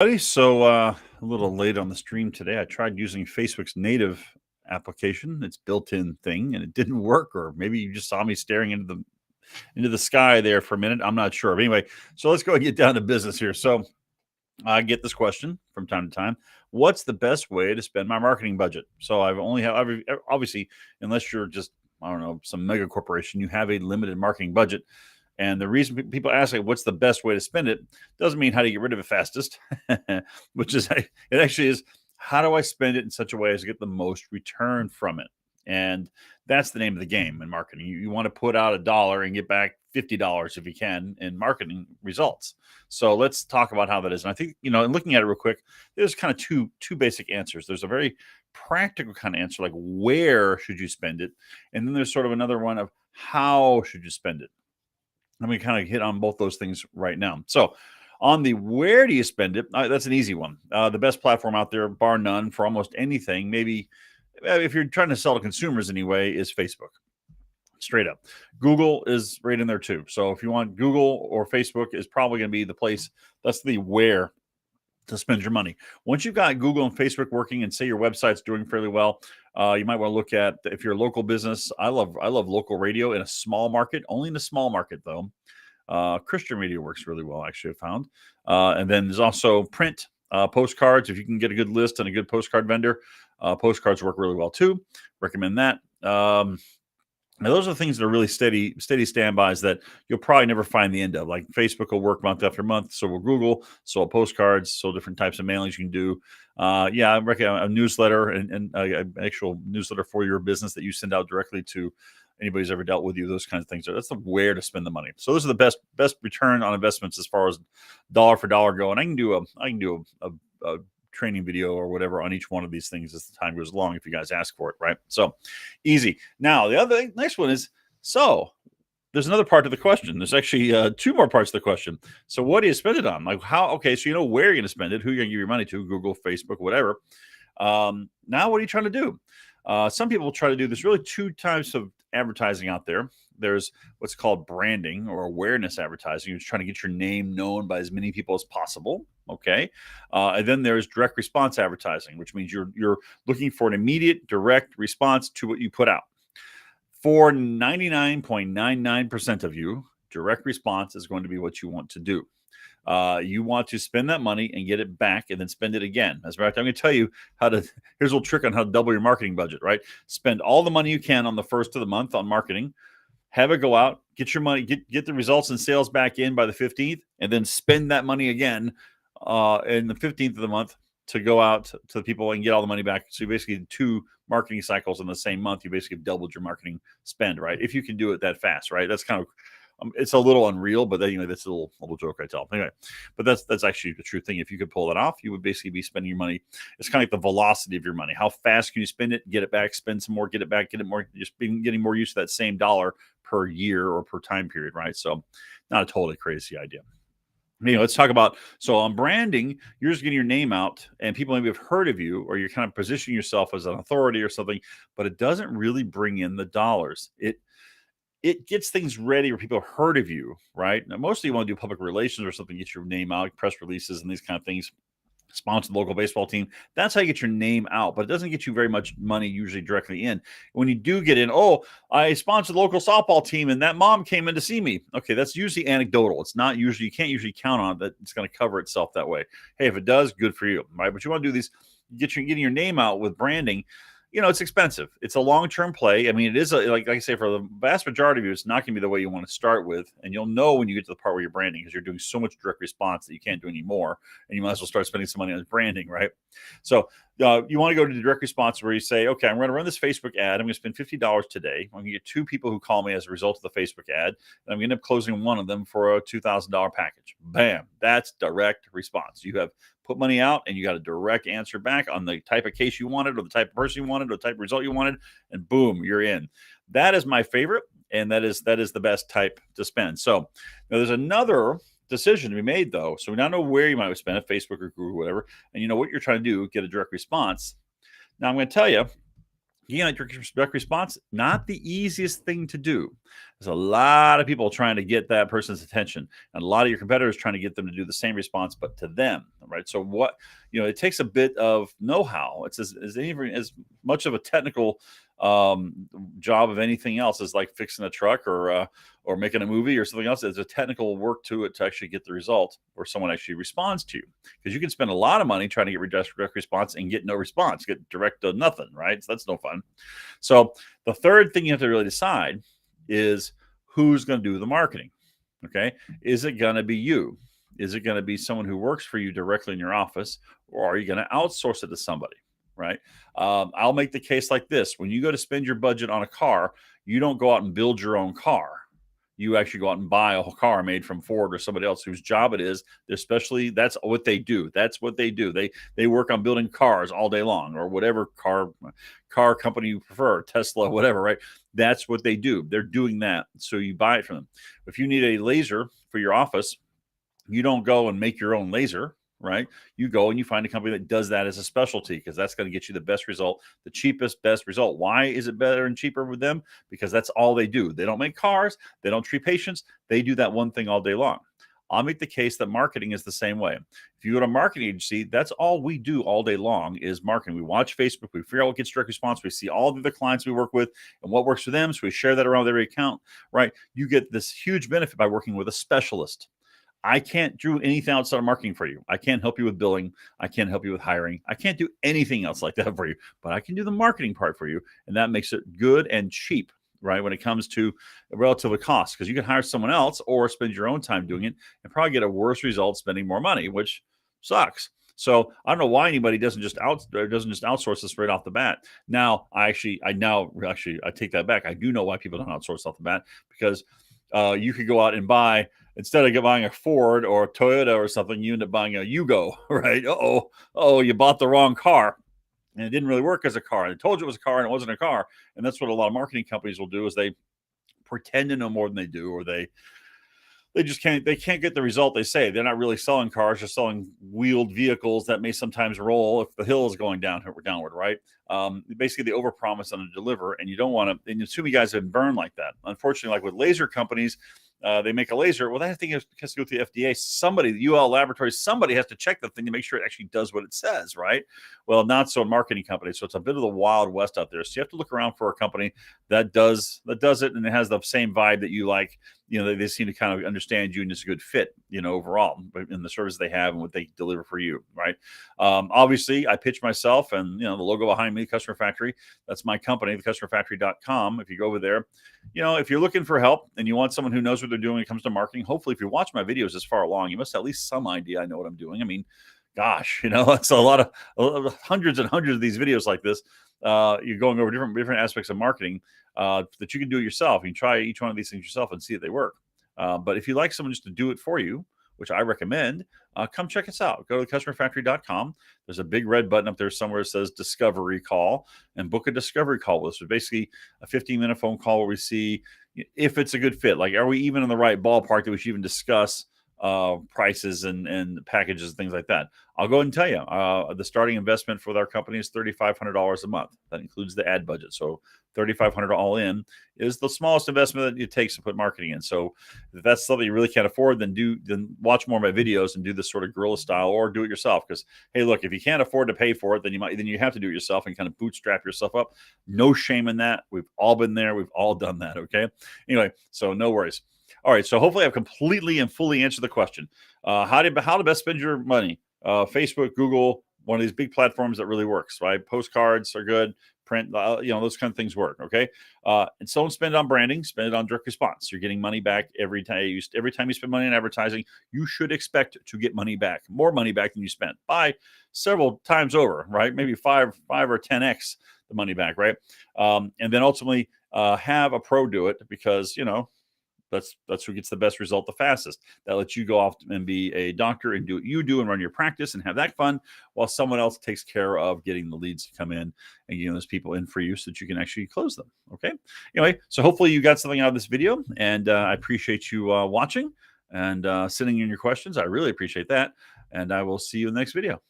So, a little late on the stream today. I tried using Facebook's native application, its built-in thing, and it didn't work. Or maybe you just saw me staring into the sky there for a minute. I'm not sure. But anyway, so let's go and get down to business here. So I get this question from time to time. What's the best way to spend my marketing budget? So I've only have obviously, unless you're just, I don't know, some mega corporation, you have a limited marketing budget. And the reason people ask, like, what's the best way to spend it, doesn't mean how to get rid of it fastest, which is, it actually is, how do I spend it in such a way as to get the most return from it? And that's the name of the game in marketing. You want to put out $1 and get back $50 if you can in marketing results. So let's talk about how that is. And I think, in looking at it real quick, there's kind of two basic answers. There's a very practical kind of answer, like where should you spend it? And then there's sort of another one of how should you spend it? Let me kind of hit on both those things right now. So, on the where do you spend it? That's an easy one. The best platform out there, bar none, for almost anything, maybe if you're trying to sell to consumers anyway, is Facebook. Straight up. Google is right in there too. So, if you want Google or Facebook, is probably going to be the place. That's the where to spend your money. Once you've got Google and Facebook working, and say your website's doing fairly well, you might want to look at, if you're a local business. I love local radio in a small market, only in a small market though. Christian radio works really well, actually, I found. And then there's also print postcards. If you can get a good list and a good postcard vendor, postcards work really well too. Recommend that. Now, those are the things that are really steady standbys that you'll probably never find the end of. Like Facebook will work month after month, so will Google, so will postcards, so different types of mailings you can do. Yeah, I recommend a newsletter and an actual newsletter for your business that you send out directly to anybody who's ever dealt with you. Those kinds of things. That's the where to spend the money. So those are the best return on investments as far as dollar for dollar go. And I can do a training video or whatever on each one of these things as the time goes along, if you guys ask for it, right? So easy. Now, the next one is, so there's another part to the question. There's actually two more parts of the question. So what do you spend it on? Like how? Okay, so you know where you're going to spend it, who you're going to give your money to, Google, Facebook, whatever. Now, what are you trying to do? Some people try to do, there's really two types of advertising out there. There's what's called branding or awareness advertising. You're trying to get your name known by as many people as possible. Okay. And then there's direct response advertising, which means you're looking for an immediate direct response to what you put out. For 99.99% of you, direct response is going to be what you want to do. You want to spend that money and get it back and then spend it again. As a matter of fact, I'm going to tell you here's a little trick on how to double your marketing budget, right? Spend all the money you can on the first of the month on marketing, have it go out, get your money, get the results and sales back in by the 15th, and then spend that money again in the 15th of the month to go out to the people and get all the money back. So you basically two marketing cycles in the same month. You basically doubled your marketing spend, right? If you can do it that fast, right? That's kind of, it's a little unreal, but then, that's a little joke I tell. Anyway, but that's actually the true thing. If you could pull that off, you would basically be spending your money. It's kind of like the velocity of your money. How fast can you spend it, get it back, spend some more, get it back, get it more, just getting more use of that same dollar per year or per time period, right? So not a totally crazy idea. Let's talk about, so on branding, you're just getting your name out and people maybe have heard of you, or you're kind of positioning yourself as an authority or something, but it doesn't really bring in the dollars. It gets things ready where people have heard of you, right? Now, mostly you want to do public relations or something, get your name out, press releases and these kind of things, sponsor the local baseball team. That's how you get your name out, but it doesn't get you very much money usually directly in. When you do get in, oh, I sponsored the local softball team and that mom came in to see me. Okay, that's usually anecdotal. It's not usually, you can't usually count on it that it's going to cover itself that way. Hey, if it does, good for you, right? But you want to do these, getting your name out with branding. It's expensive. It's a long-term play. I mean, it is like I say, for the vast majority of you, it's not going to be the way you want to start with. And you'll know when you get to the part where you're branding, because you're doing so much direct response that you can't do any more. And you might as well start spending some money on branding, right? So you want to go to the direct response where you say, okay, I'm going to run this Facebook ad. I'm going to spend $50 today. I'm going to get two people who call me as a result of the Facebook ad. And I'm going to end up closing one of them for a $2,000 package. Bam. That's direct response. You have put money out and you got a direct answer back on the type of case you wanted, or the type of person you wanted, or the type of result you wanted, and boom, you're in. That is my favorite, and that is the best type to spend. So now there's another decision to be made though. So we now know where you might spend it, Facebook or Google, whatever, and you know what you're trying to do, get a direct response. Now I'm going to tell you, Getting direct response, not the easiest thing to do. There's a lot of people trying to get that person's attention, and a lot of your competitors trying to get them to do the same response, but to them, right? So what it takes a bit of know-how. It's as much of a technical job of anything else as like fixing a truck or making a movie or something else. There's a technical work to it to actually get the result where someone actually responds to you, because you can spend a lot of money trying to get direct response and get no response, get direct to nothing, right? So that's no fun. So the third thing you have to really decide is who's going to do the marketing. Okay. Is it going to be you? Is it going to be someone who works for you directly in your office, or are you going to outsource it to somebody? Right. I'll make the case like this. When you go to spend your budget on a car, you don't go out and build your own car. You actually go out and buy a whole car made from Ford or somebody else whose job it is. Especially, that's what they do. That's what they do. They work on building cars all day long, or whatever car company you prefer, Tesla, whatever, right? That's what they do. They're doing that. So you buy it from them. If you need a laser for your office, you don't go and make your own laser, right? You go and you find a company that does that as a specialty, because that's going to get you the best result, the cheapest, best result. Why is it better and cheaper with them? Because that's all they do. They don't make cars. They don't treat patients. They do that one thing all day long. I'll make the case that marketing is the same way. If you go to a marketing agency, that's all we do all day long is marketing. We watch Facebook, we figure out what gets direct response, we see all of the clients we work with and what works for them, so we share that around with every account, right? You get this huge benefit by working with a specialist. I can't do anything outside of marketing for you. I can't help you with billing. I can't help you with hiring. I can't do anything else like that for you, but I can do the marketing part for you. And that makes it good and cheap, right? When it comes to relative cost, because you can hire someone else or spend your own time doing it and probably get a worse result spending more money, which sucks. So I don't know why anybody doesn't just outsource this right off the bat. Now, I take that back. I do know why people don't outsource off the bat, because you could go out and buy, instead of buying a Ford or a Toyota or something, you end up buying a Yugo, right? Oh, you bought the wrong car, and it didn't really work as a car. They told you it was a car, and it wasn't a car. And that's what a lot of marketing companies will do, is they pretend to know more than they do, or they just can't get the result they say. They're not really selling cars, they're selling wheeled vehicles that may sometimes roll if the hill is going downward, right? Basically, they overpromise and deliver, and you don't want to. And too many guys have been burned like that. Unfortunately, like with laser companies, they make a laser. Well, that thing has to go through the FDA. Somebody, the UL Laboratories, somebody has to check the thing to make sure it actually does what it says, right? Well, not so in marketing companies. So it's a bit of the Wild West out there. So you have to look around for a company that does it, and it has the same vibe that you like. They seem to kind of understand you, and it's a good fit, overall in the service they have and what they deliver for you, right? Obviously, I pitch myself, and the logo behind me, Customer Factory. That's my company, thecustomerfactory.com. If you go over there, if you're looking for help and you want someone who knows what they're doing when it comes to marketing, hopefully, if you watch my videos this far along, you must have at least some idea I know what I'm doing. I mean, gosh, it's a lot of hundreds and hundreds of these videos like this. You're going over different aspects of marketing that you can do it yourself. You can try each one of these things yourself and see if they work. But if you like someone just to do it for you, which I recommend, come check us out. Go to thecustomerfactory.com. There's a big red button up there somewhere that says Discovery Call, and book a discovery call with us. So basically a 15-minute phone call where we see if it's a good fit. Like, are we even in the right ballpark that we should even discuss prices and packages and things like that. I'll go ahead and tell you, the starting investment for our company is $3,500 a month. That includes the ad budget. So $3,500 all in is the smallest investment that it takes to put marketing in. So if that's something you really can't afford, then watch more of my videos and do this sort of guerrilla style, or do it yourself. Because, hey, look, if you can't afford to pay for it, then you have to do it yourself and kind of bootstrap yourself up. No shame in that. We've all been there. We've all done that. Okay. Anyway, so no worries. All right, so hopefully I've completely and fully answered the question. How to best spend your money? Facebook, Google, one of these big platforms that really works, right? Postcards are good. Print, those kind of things work. Okay, and so don't spend it on branding. Spend it on direct response. You're getting money back every time. Every time you spend money on advertising, you should expect to get money back, more money back than you spent, by several times over, right? Maybe 5 or 10x the money back, right? And then ultimately have a pro do it, because that's who gets the best result the fastest. That lets you go off and be a doctor and do what you do and run your practice and have that fun, while someone else takes care of getting the leads to come in and getting those people in for you so that you can actually close them. Okay. Anyway, so hopefully you got something out of this video, and I appreciate you watching and sending in your questions. I really appreciate that. And I will see you in the next video.